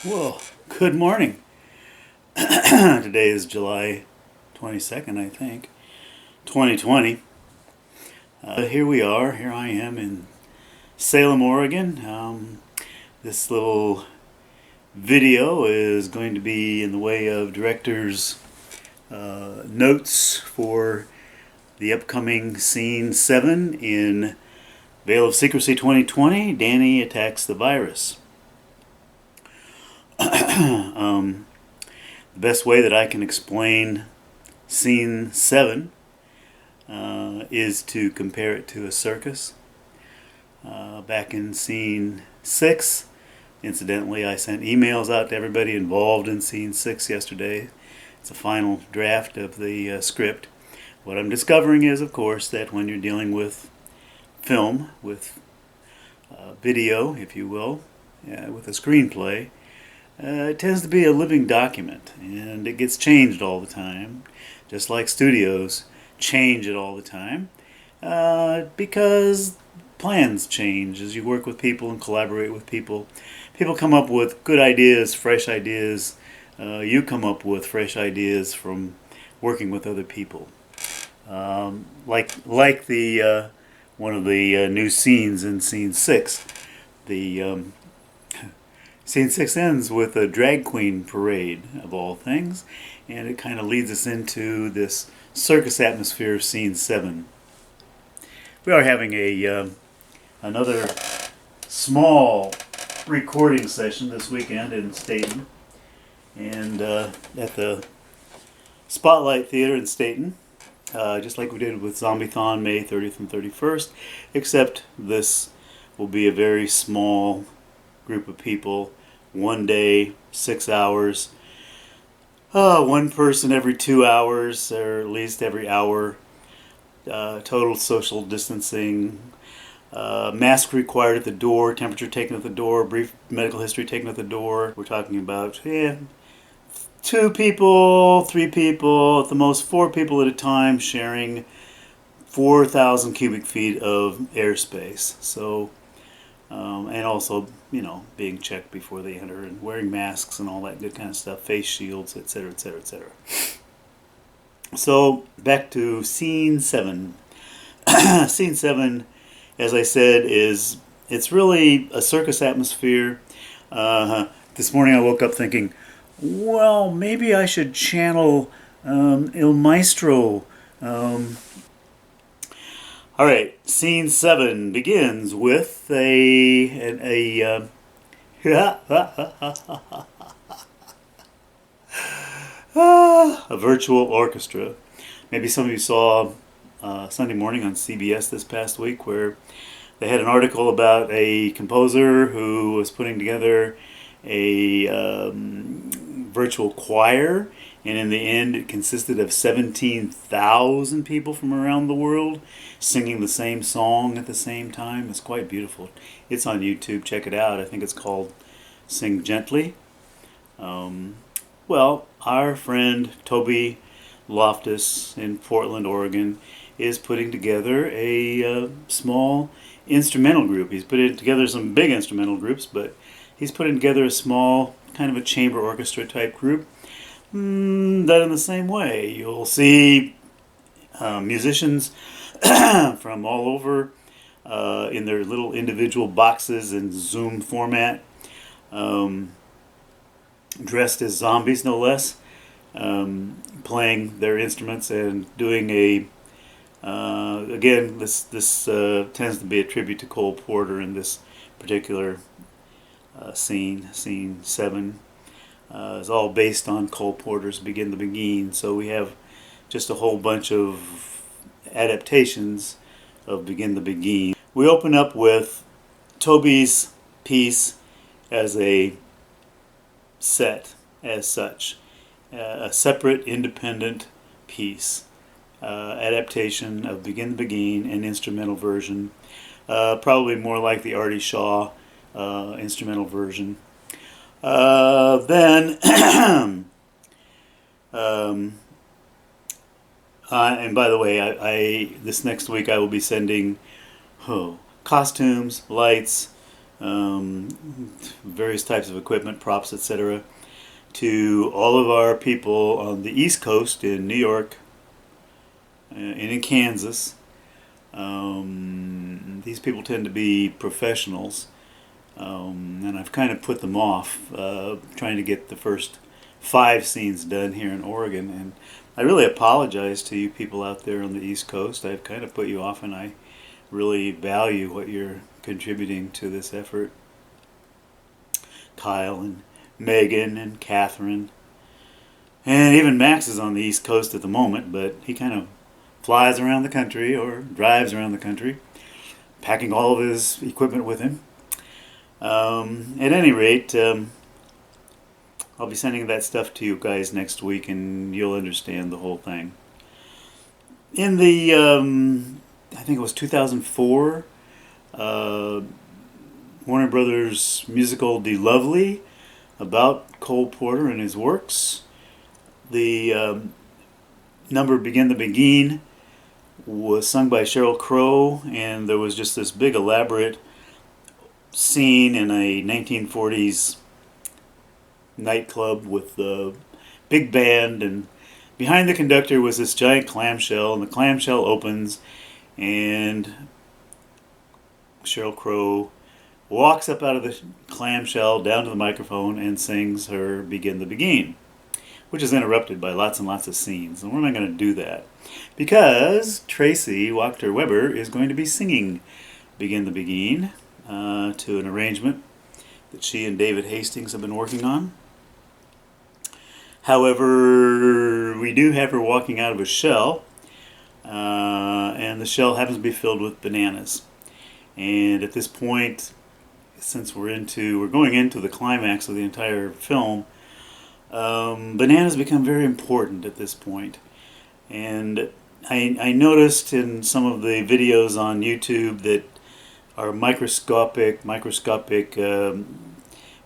Well, good morning. Today is July 22nd, I think, 2020. Here we are. Here I am in Salem, Oregon. This little video is going to be in the way of director's notes for the upcoming Scene 7 in Veil of Secrecy 2020, Danny Attacks the Virus. The best way that I can explain Scene 7 is to compare it to a circus. Back in Scene 6, incidentally, I sent emails out to everybody involved in Scene 6 yesterday. It's a final draft of the script. What I'm discovering is, of course, that when you're dealing with film, with video, if you will, with a screenplay, it tends to be a living document, and it gets changed all the time, just like studios change it all the time, because plans change as you work with people and collaborate with people. People come up with good ideas, fresh ideas. You come up with fresh ideas from working with other people. Like the one of the new scenes in Scene 6. The Scene 6 ends with a drag queen parade, of all things, and it kind of leads us into this circus atmosphere of Scene 7. We are having another small recording session this weekend in Staten, and at the Spotlight Theater in Staten, just like we did with Zombie-thon May 30th and 31st, except this will be a very small group of people. One day, 6 hours, one person every 2 hours, or at least every hour, total social distancing, mask required at the door, temperature taken at the door, brief medical history taken at the door. We're talking about 2 people, 3 people, at the most 4 people at a time, sharing 4,000 cubic feet of airspace. So and also, being checked before they enter and wearing masks and all that good kind of stuff, face shields, etc., etc., etc. So, back to Scene 7. Scene 7, as I said, it's really a circus atmosphere. This morning I woke up thinking, well, maybe I should channel Il Maestro. All right, Scene 7 begins with a virtual orchestra. Maybe some of you saw Sunday Morning on CBS this past week, where they had an article about a composer who was putting together a virtual choir, and in the end it consisted of 17,000 people from around the world singing the same song at the same time. It's quite beautiful. It's on YouTube. Check it out. I think it's called Sing Gently. Well, our friend Toby Loftus in Portland, Oregon, is putting together a small instrumental group. He's putting together some big instrumental groups, but he's putting together a small kind of a chamber orchestra type group. That in the same way, you'll see musicians from all over in their little individual boxes in Zoom format, dressed as zombies no less, playing their instruments and doing again, this tends to be a tribute to Cole Porter in this particular scene 7. Is all based on Cole Porter's Begin the Beguine. So we have just a whole bunch of adaptations of Begin the Beguine. We open up with Toby's piece as a set, as such, a separate, independent piece, adaptation of Begin the Beguine, an instrumental version, probably more like the Artie Shaw instrumental version. Then, and by the way, I this next week I will be sending costumes, lights, various types of equipment, props, etc., to all of our people on the East Coast in New York and in Kansas. These people tend to be professionals, and I've kind of put them off trying to get the first 5 scenes done here in Oregon. And I really apologize to you people out there on the East Coast. I've kind of put you off, and I really value what you're contributing to this effort. Kyle and Megan and Catherine, and even Max is on the East Coast at the moment, but he kind of flies around the country or drives around the country, packing all of his equipment with him. At any rate, I'll be sending that stuff to you guys next week, and you'll understand the whole thing. In the, I think it was 2004, Warner Brothers musical "De Lovely," about Cole Porter and his works. The number "Begin the Begin" was sung by Sheryl Crow, and there was just this big elaborate scene in a 1940s nightclub with the big band, and behind the conductor was this giant clamshell, and the clamshell opens, and Sheryl Crow walks up out of the clamshell down to the microphone and sings her "Begin the Begin," which is interrupted by lots and lots of scenes. And we're not going to do that because Tracy Wachter-Weber is going to be singing "Begin the Begin" to an arrangement that she and David Hastings have been working on. However, we do have her walking out of a shell, and the shell happens to be filled with bananas. And at this point, since we're going into the climax of the entire film, bananas become very important at this point. And I noticed in some of the videos on YouTube that are microscopic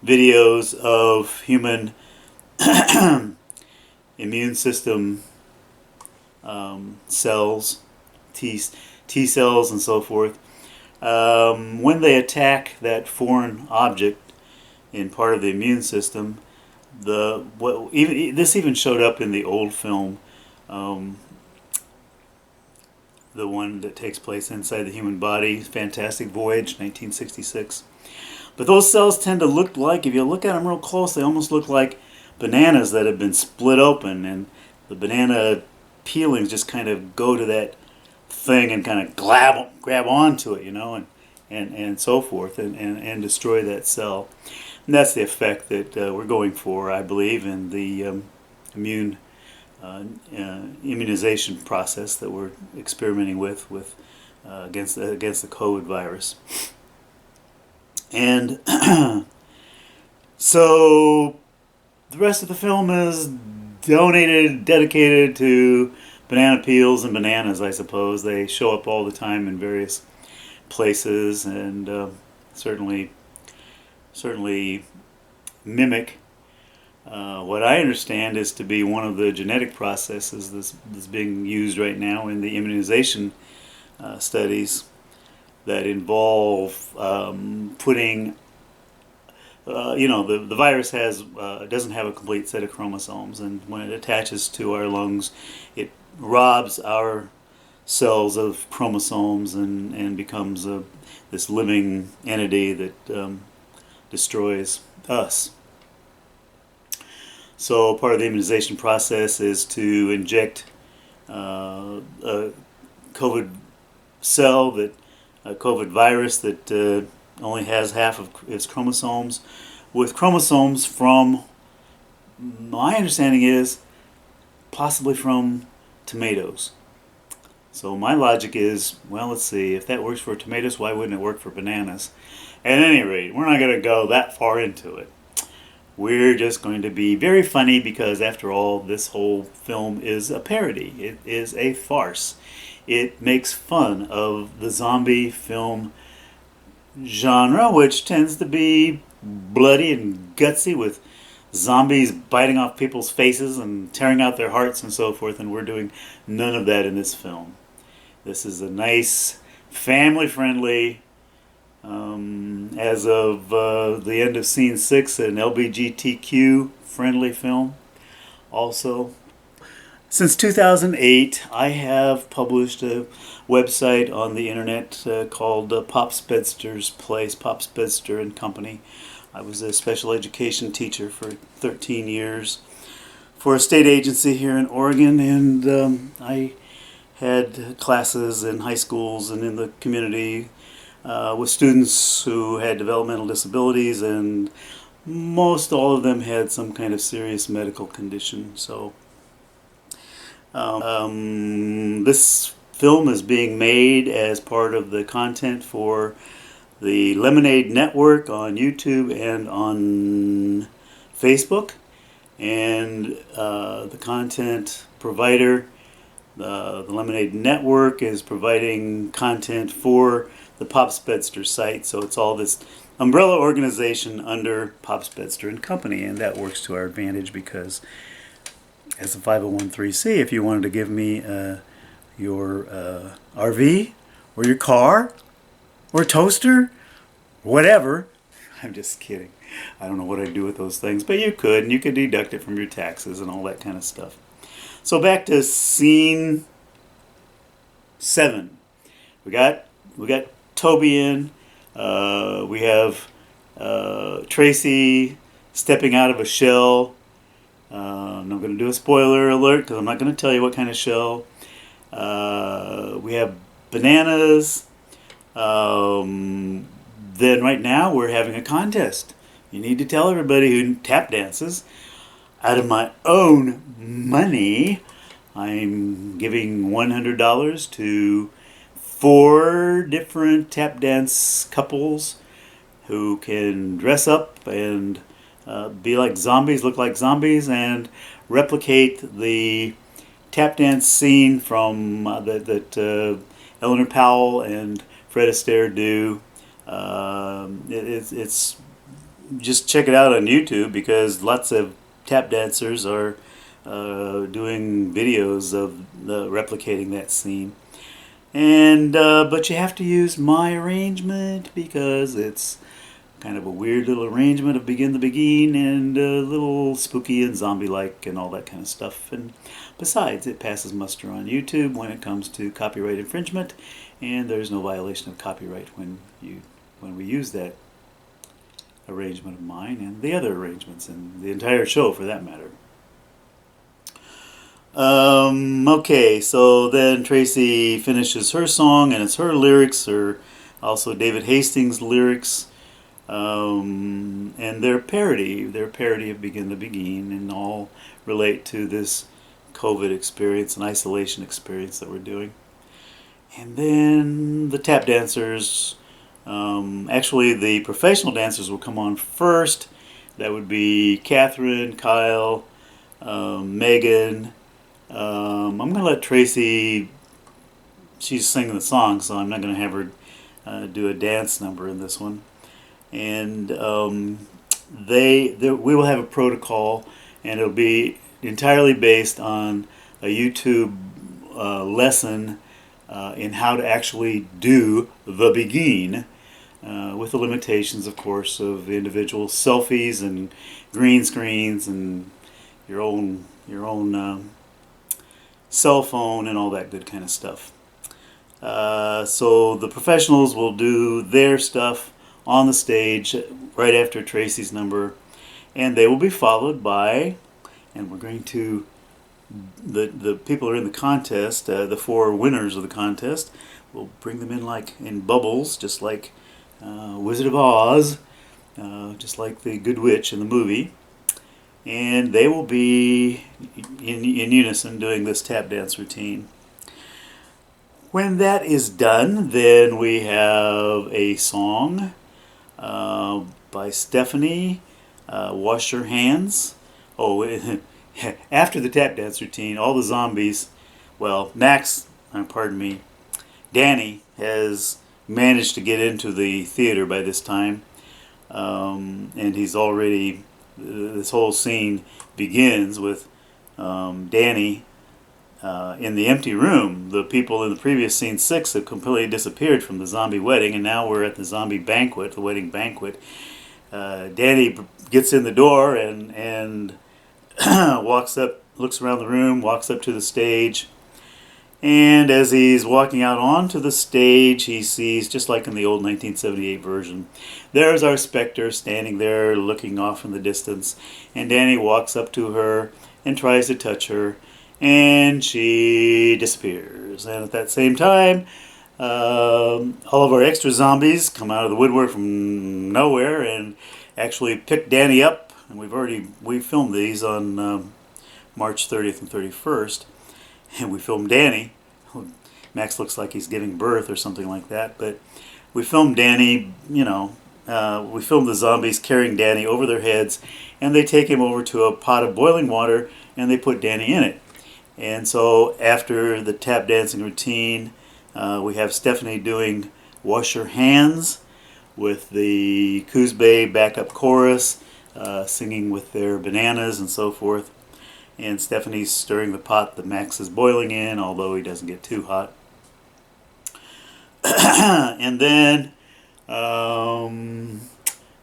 videos of human immune system cells, T cells and so forth. When they attack that foreign object in part of the immune system, this even showed up in the old film, the one that takes place inside the human body, Fantastic Voyage, 1966. But those cells tend to look like, if you look at them real close, they almost look like bananas that have been split open, and the banana peelings just kind of go to that thing and kind of grab onto it, and so forth, and destroy that cell. And that's the effect that we're going for, I believe, in the immunization process that we're experimenting with against the COVID virus. And so the rest of the film is dedicated to banana peels and bananas, I suppose. They show up all the time in various places, and certainly mimic what I understand is to be one of the genetic processes that's being used right now in the immunization studies that involve putting, the virus doesn't have a complete set of chromosomes, and when it attaches to our lungs, it robs our cells of chromosomes and becomes this living entity that destroys us. So part of the immunization process is to inject a COVID cell, a COVID virus that only has half of its chromosomes, with chromosomes from, my understanding is, possibly from tomatoes. So my logic is, well, let's see, if that works for tomatoes, why wouldn't it work for bananas? At any rate, we're not going to go that far into it. We're just going to be very funny because, after all, this whole film is a parody. It is a farce. It makes fun of the zombie film genre, which tends to be bloody and gutsy, with zombies biting off people's faces and tearing out their hearts and so forth, and we're doing none of that in this film. This is a nice, family-friendly As of the end of scene 6, an LGBTQ friendly film. Also, since 2008, I have published a website on the internet called Pop Spedster's Place, Pop Spedster and Company. I was a special education teacher for 13 years for a state agency here in Oregon, and I had classes in high schools and in the community with students who had developmental disabilities, and most all of them had some kind of serious medical condition. So this film is being made as part of the content for the Lemonade Network on YouTube and on Facebook. And the content provider, the Lemonade Network, is providing content for the Pop Spedster site. So it's all this umbrella organization under Pop Spedster and Company, and that works to our advantage because as a 501(c), if you wanted to give me your RV or your car or toaster, whatever, I'm just kidding. I don't know what I'd do with those things, but you could, and you could deduct it from your taxes and all that kind of stuff. So back to scene 7. We got Toby in. We have Tracy stepping out of a shell. I'm not going to do a spoiler alert because I'm not going to tell you what kind of shell. We have bananas. Then right now we're having a contest. You need to tell everybody who tap dances. Out of my own money, I'm giving $100 to 4 different tap dance couples who can dress up and be like zombies, look like zombies, and replicate the tap dance scene from that Eleanor Powell and Fred Astaire do. It's just check it out on YouTube because lots of tap dancers are doing videos of replicating that scene. And but you have to use my arrangement because it's kind of a weird little arrangement of Begin the Begin and a little spooky and zombie-like and all that kind of stuff. And besides, it passes muster on YouTube when it comes to copyright infringement, and there's no violation of copyright when we use that arrangement of mine and the other arrangements and the entire show for that matter. Okay, so then Tracy finishes her song, and it's her lyrics, or also David Hastings' lyrics, and their parody of Begin the Begin, and all relate to this COVID experience and isolation experience that we're doing. And then the tap dancers, actually the professional dancers will come on first. That would be Catherine, Kyle, Megan. I'm going to let Tracy, she's singing the song, so I'm not going to have her do a dance number in this one. And we will have a protocol, and it'll be entirely based on a YouTube lesson in how to actually do the begin, with the limitations, of course, of individual selfies and green screens and your own cell phone and all that good kind of stuff. So the professionals will do their stuff on the stage right after Tracy's number, and they will be followed by, and we're going to, the people who are in the contest, the 4 winners of the contest, we'll bring them in like in bubbles, just like Wizard of Oz, just like the Good Witch in the movie. And they will be in unison doing this tap dance routine. When that is done, then we have a song by Stephanie, Wash Your Hands. Oh, after the tap dance routine, all the zombies, well, Danny has managed to get into the theater by this time, and he's already, this whole scene begins with Danny in the empty room, the people in the previous scene 6 have completely disappeared from the zombie wedding, and now we're at the zombie banquet, the wedding banquet. Danny gets in the door and walks up, looks around the room, walks up to the stage. And as he's walking out onto the stage, he sees, just like in the old 1978 version, there's our Spectre standing there looking off in the distance. And Danny walks up to her and tries to touch her, and she disappears. And at that same time, all of our extra zombies come out of the woodwork from nowhere and actually pick Danny up. And we filmed these on March 30th and 31st. And we filmed Danny. Max looks like he's giving birth or something like that, but we filmed Danny, we filmed the zombies carrying Danny over their heads, and they take him over to a pot of boiling water, and they put Danny in it. And so after the tap dancing routine, we have Stephanie doing Wash Your Hands with the Coos Bay backup chorus, singing with their bananas and so forth. And Stephanie's stirring the pot that Max is boiling in, although he doesn't get too hot. And then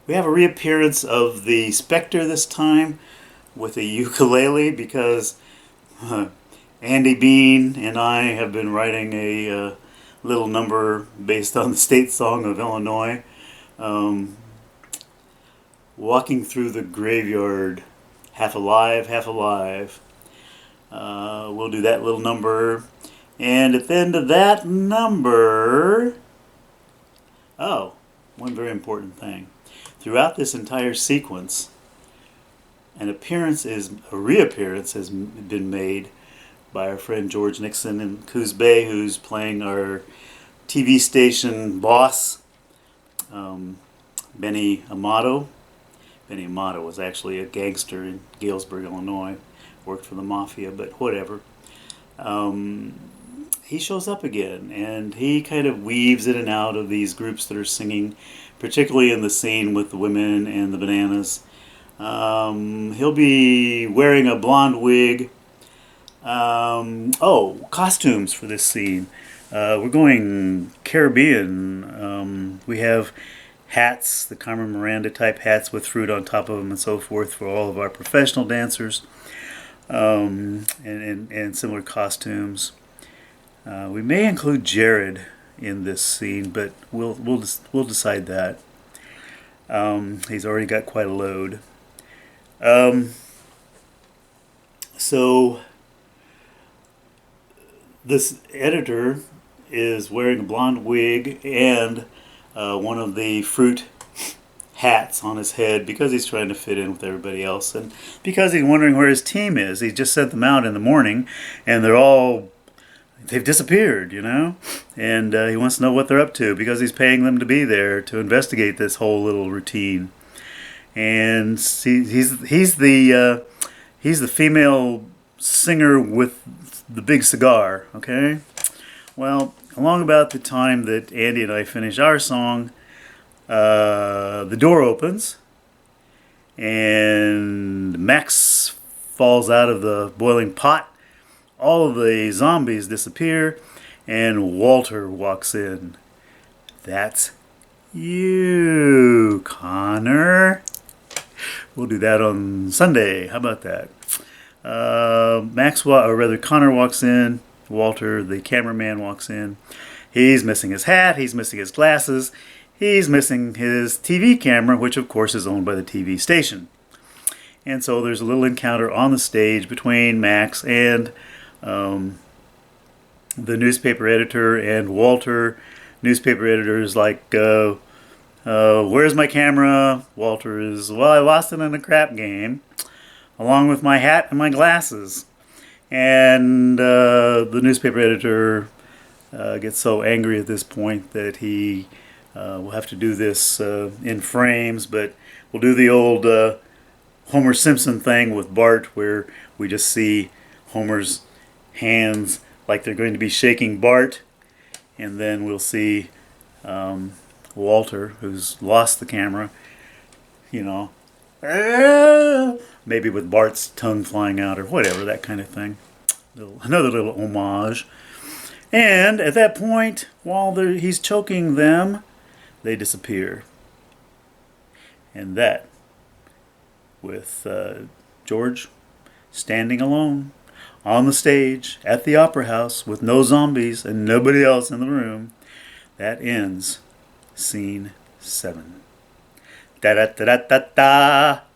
we have a reappearance of the Spectre this time with a ukulele, because Andy Bean and I have been writing a little number based on the state song of Illinois, walking through the graveyard. Half alive, half alive. We'll do that little number. And at the end of that number... Oh, one very important thing. Throughout this entire sequence, a reappearance has been made by our friend George Nixon in Coos Bay, who's playing our TV station boss, Benny Amato. Benny Amato was actually a gangster in Galesburg, Illinois. Worked for the mafia, but whatever. He shows up again, and he kind of weaves in and out of these groups that are singing, particularly in the scene with the women and the bananas. He'll be wearing a blonde wig. Costumes for this scene. We're going Caribbean. We have hats, the Carmen Miranda type hats with fruit on top of them and so forth for all of our professional dancers, and similar costumes. We may include Jared in this scene, but we'll decide that. He's already got quite a load. So this editor is wearing a blonde wig and one of the fruit hats on his head because he's trying to fit in with everybody else, and because he's wondering where his team is. He just sent them out in the morning, and they've disappeared, and he wants to know what they're up to because he's paying them to be there to investigate this whole little routine. And he's the female singer with the big cigar. Okay, well, along about the time that Andy and I finish our song, the door opens and Max falls out of the boiling pot. All of the zombies disappear and Walter walks in. That's you, Connor. We'll do that on Sunday. How about that? Connor walks in. Walter, the cameraman, walks in. He's missing his hat. He's missing his glasses. He's missing his TV camera, which of course is owned by the TV station. And so there's a little encounter on the stage between Max and the newspaper editor and Walter. Newspaper editor is like, where's my camera? Walter is, well, I lost it in a crap game, along with my hat and my glasses. And the newspaper editor gets so angry at this point that he will have to do this in frames, but we'll do the old Homer Simpson thing with Bart, where we just see Homer's hands like they're going to be shaking Bart, and then we'll see Walter, who's lost the camera, maybe with Bart's tongue flying out or whatever, that kind of thing. Another little homage. And at that point, while he's choking them, they disappear. And that, with George standing alone on the stage at the opera house with no zombies and nobody else in the room, that ends scene 7. Da da da da da da.